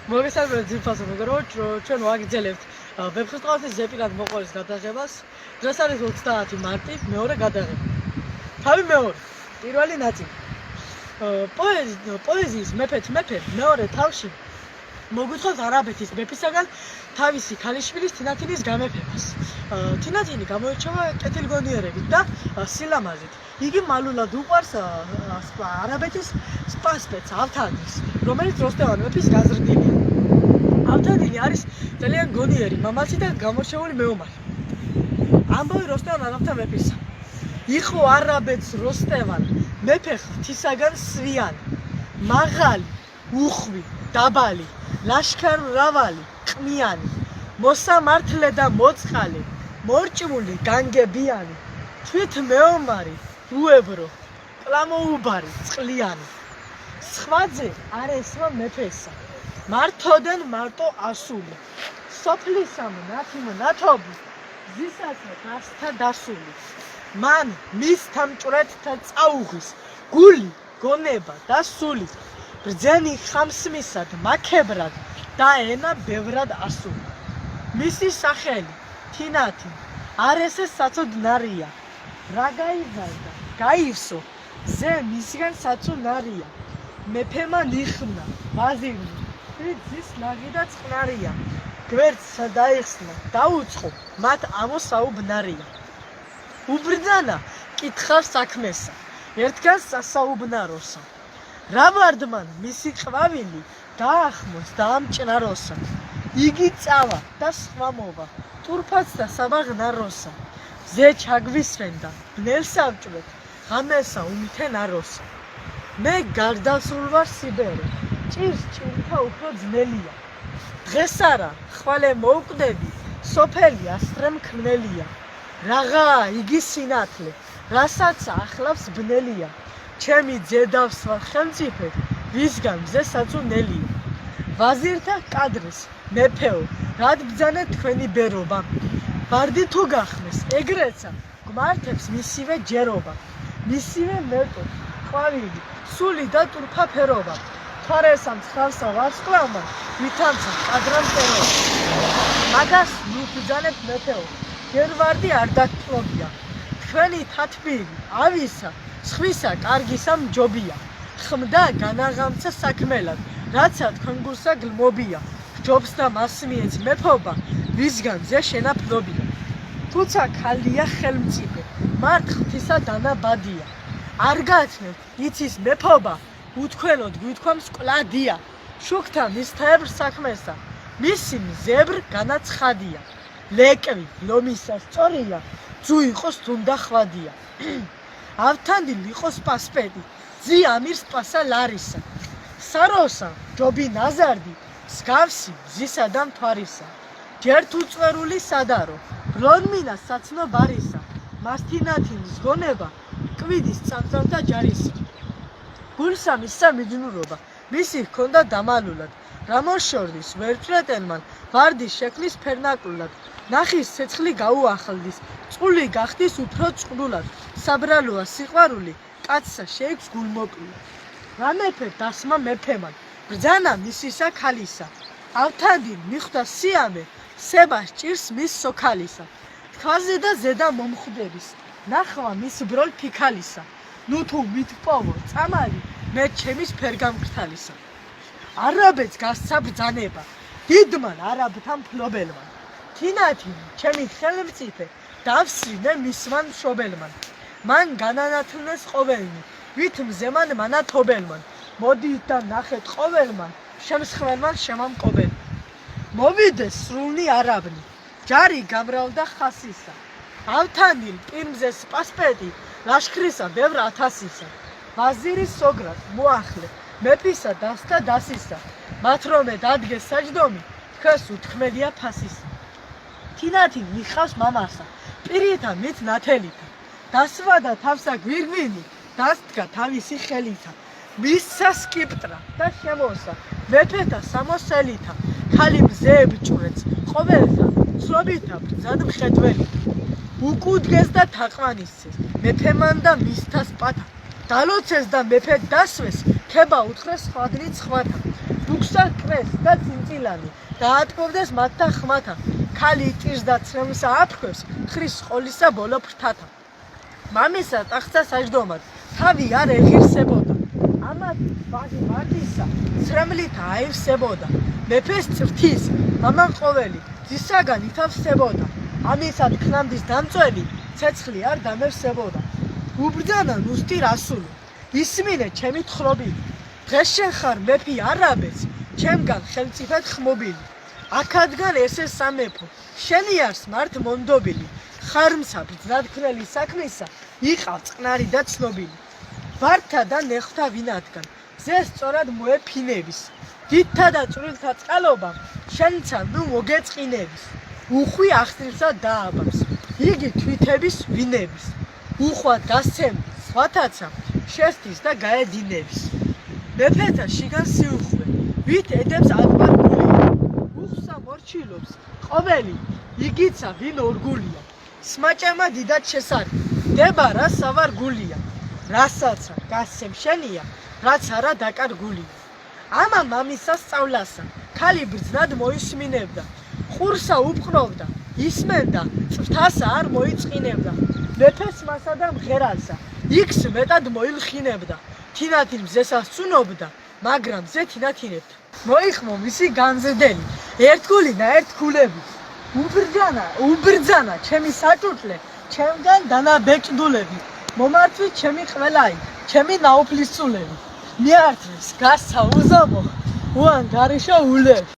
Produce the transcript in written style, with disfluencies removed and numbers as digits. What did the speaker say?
მოგესალმებით ძირფასო მეგობრებო, ჩვენ ვაგრძელებთ ვეფხისტყაოსნის ზეპირად მოყოლის გადაღებას. დღეს არის 30 მარტი, მეორე გადაღება. თავი მეორე, პირველი ნაწილი. პოეზიის მეფეთ მეფე მეორე თავში მოგვითხრობს არაბეთის მეფისაგან თავისი ქალიშვილის თინათინის გამეფებას. თინათინი გამოირჩევა კეთილგონიერებით და სილამაზით. იგი მალულად უყვარს არაბეთის სპასპეტს ავთანდილს, რომელიც როსტევან მეფის გაზრდილია. ავთანდილი არის ძალიან გონიერი მამაცი და გამორჩეული მეომარი. ამბავი როსტევან არაბთა მეფისა. იყო არაბეთს როსტევან მეფე ღვთისაგან სვიანი, მაღალი, უხვი, დაბალი, ლაშქარ-მრავალი, ყმიანი, მოსამართლე და მოწყალე, მორჭმული, განგებიანი, თვით მეომარი, უებრო, კლამოუბარი, წყლიანი. სხვაძე არ ესვა მეფესა, მართოდენ მარტო ასული, სოფლისამ ნათობი, ზისაცა გასთა დასული. მან მის თამჭვრეთთა წაუღის, გული, გონება და სული, ბრძენი ხამსმისად, მაქებრად და ენა ბევრად ასული. მისი სახელი, თინათინ, არ ესე საწოდნარია, რა გაიზარდა, გაივსო, ზე მისგან საწუნარია. მეფემა ნიხმნა, ვაზირნი, ძის ნაგი და წყნარია, გვერდსა დაიხსნა, დაუწყო, მათ ამოსაუბნარია. უბრძანა, კითხავს საქმესა, ერთგან სასაუბნაროსა. რა ვარდმან მისი ყვავილი, დაახმოს და ამჭნაროსა. იგი წავა და სხვა მოვა, ტურფაც და საბაღნაროსა. ზე ჩაგვისვენდა, ბნელს ავჭვრეთ, ღამესა უმითენ აროსა. მე გარდასრულ ვარ სიბერე, ჭირს ჭირთა უფრო ძნელია. დღეს არა, ხვალე მოვკვდები, სოფელი ასრე მქმნელია. რაღაა იგი სინათლე, რასაც ახლავს ბნელია. ჩემი ძედავს ვარ ხელმწიფე, ვისგან მზე საწუნელია. ვაზირთა კადრის, მეფეო, რად ბძანეთ თქვენი ბერობა. ბარდი თუ გახმეს, ეგრეცა გვმართებს მისივე ჯერობა. მისივე მეტოს, ყვავილი, სული და ტურფა ფერობა. თორესა მსხავსა ვარსკვლავმა, ვითამცა კადრამ წერობა. მაგას ნუ ბძანებთ მეფეო, ჯერ ვარდი არ დაგპლობია. თქვენი თათბირი, ავისა, სხვისა კარგისა მჯობია. ხმდა განაღამცა საქმელად, რაცა თქვენ გულსა გლმობია. ჯობს და მასმიეც მეფობა, ვისგან ზე შენაფნობია. თუცა ქალია ხელმწიფე, მართ ღვთისა დანაბადია. არ გაცნებთ, იცის მეფობა, უთქველოდ გვითქვამს კლადია. შუქთა მისთაებრ საქმესა, მისი მზებრ განაცხადია. ლეკვი, ლომისა სწორია, ძუ იყოს თუნდა ხვადია. ავთანდილ იყოს პასპეტი, ძი ამირს პასა ლარისა. საროსა, ჯობი ნაზარდი, მსგავსი მზისა და მთვარისა. ჯერ თუ წვერული სადარო, ბრონმინა საცნო ბარისა. მას თინათინის გონება, კვიდის წამწამთა ჯარისა. გულსა მისცა მიჯნურობა, მისი ჰქონდა დამალულად. რა მოშორდის, ვერწვრეტენმან, ვარდის შექმნის ფერნაკლულად. ნახის ცეცხლი გაუახლდის, წყული გახდის უფრო წყლულად. საბრალოა სიყვარული, კაცსა შეიქმს გულმოკლულად. რა მეფე დასმა მეფემან, ბრძანა მისისა ქალისა. ავთანდილ მიხვდა სიამე, სება სჭირს მის სოქალისა. თქვაზე და ზედა მომხვდების, ნახვა მის ბროლ ფიქალისა. ნუ თუ მითპოვო წამალი, მე ჩემის ფერგამკრთალისა. არაბეთს გასცა ბრძანება, დიდმან არაბთა მფლობელმან. თინათინი, ჩემი ხელმწიფე, დავსვინე მისმან მშობელმან. მან განანათლნეს ყოველნი, ვით მზემან მანათობელმან. მოდით და ნახეთ ყოველმან, შემსხველმან შემამკობელ. მოვიდეს სრულნი არაბნი, ჯარი გამრავლდა ხასისა. ავთანდილ პირმზე სპასპეტი, ლაშქრისა ბევრ ათასისა. ვაზირის სოგრად მოახლე, მეფისა დასთა დასისა. მათ რომე დადგეს საჯდომი, თქვენს უთქმელია ფასისა. თინათინ მიხავს მამასა, პირითა მით ნათელითა. დასვადა თავსა გვირგვინი, დასდგა თავისი ხელითა. მისცა სკიპტრა და შემოსა, მეფეთა სამოსელითა. ქალი მზეებ ჭვრეთს, ყოველთა ცნობითა ბრძად მხედველითა. უკუდგეს და თაყვანისცეს, მეფემან და მისთას პათა. დალოცეს და მეფე დასვეს, ქება უთხრეს სხვადნით სხვათა. ბუქსა კრეს და წინწილანი დაატყობდეს მათთან ხმათან ქალი ტირს და ცრემლსა აფრქვევს ხრის ყოლისა ბოლო ფრთათა მამისა ტახტსა საჯდომად თავი არ ეღირსებოდა ამათ ბაგი მარტისა ცრემლით აივსებოდა მეფეს წრთის მამან ყოველი ძისაგან ითავსებოდა ამისა თქნამდის დამწველი ცეცხლი არ დამერსებოდა უბრძანა ნუსტი რასული ისმინე ჩემი თხრობილი დღეს შენ ხარ მეფი არაბეთს ჩემგან ხელმწიფედ ხმობილი აქადგან ესე სამეფო შენი არს მართ მონდობილი ხარმსა ბრძნადგნელი საქმისა იყავ წყნარი და ცნობილი ვართა და ნეხვთა ვინადგან ზე სწორად მოეფინების დიდთა და წვრილთა წყალობამ შენცა ნუ მოგეწყინების უხვი ახსნისა დააბავს იგი თვითების ვინების უხვა დასცემდი სხვათაცა შესდის და გაედინების მეფეთა შიგან სიუხვე ვით ედებს აკბარ გულია უხსა მორჩილობს ყოველი იგიცა ვინ ორგულია სმაჭემა დიდად შესარი დება რა სავარ გულია რასაცა გასცემ შენია რაც არა დაკარგულია ამა მამისა სწავლასა ქალი ბრძნად მოისმინებდა ყურსა უპყრობდა ისმენდა წრთასა არ მოიწყინებდა მეფეს მასა და მღერალსა იქს მეტად მოილხინებდა თინათინ მზესას წუნობდა მაგრამ ზე თინათინებდა მოიხმო მისი განზრდელი ერთგული და ერთგულები უბრძანა ჩემი საჭურჭლე ჩემგან დანაბეჭდულები მომართვით ჩემი ყველაი ჩემი ნაუფლისწულები მიართვეს გასცა უზამო უანგარიშო ულები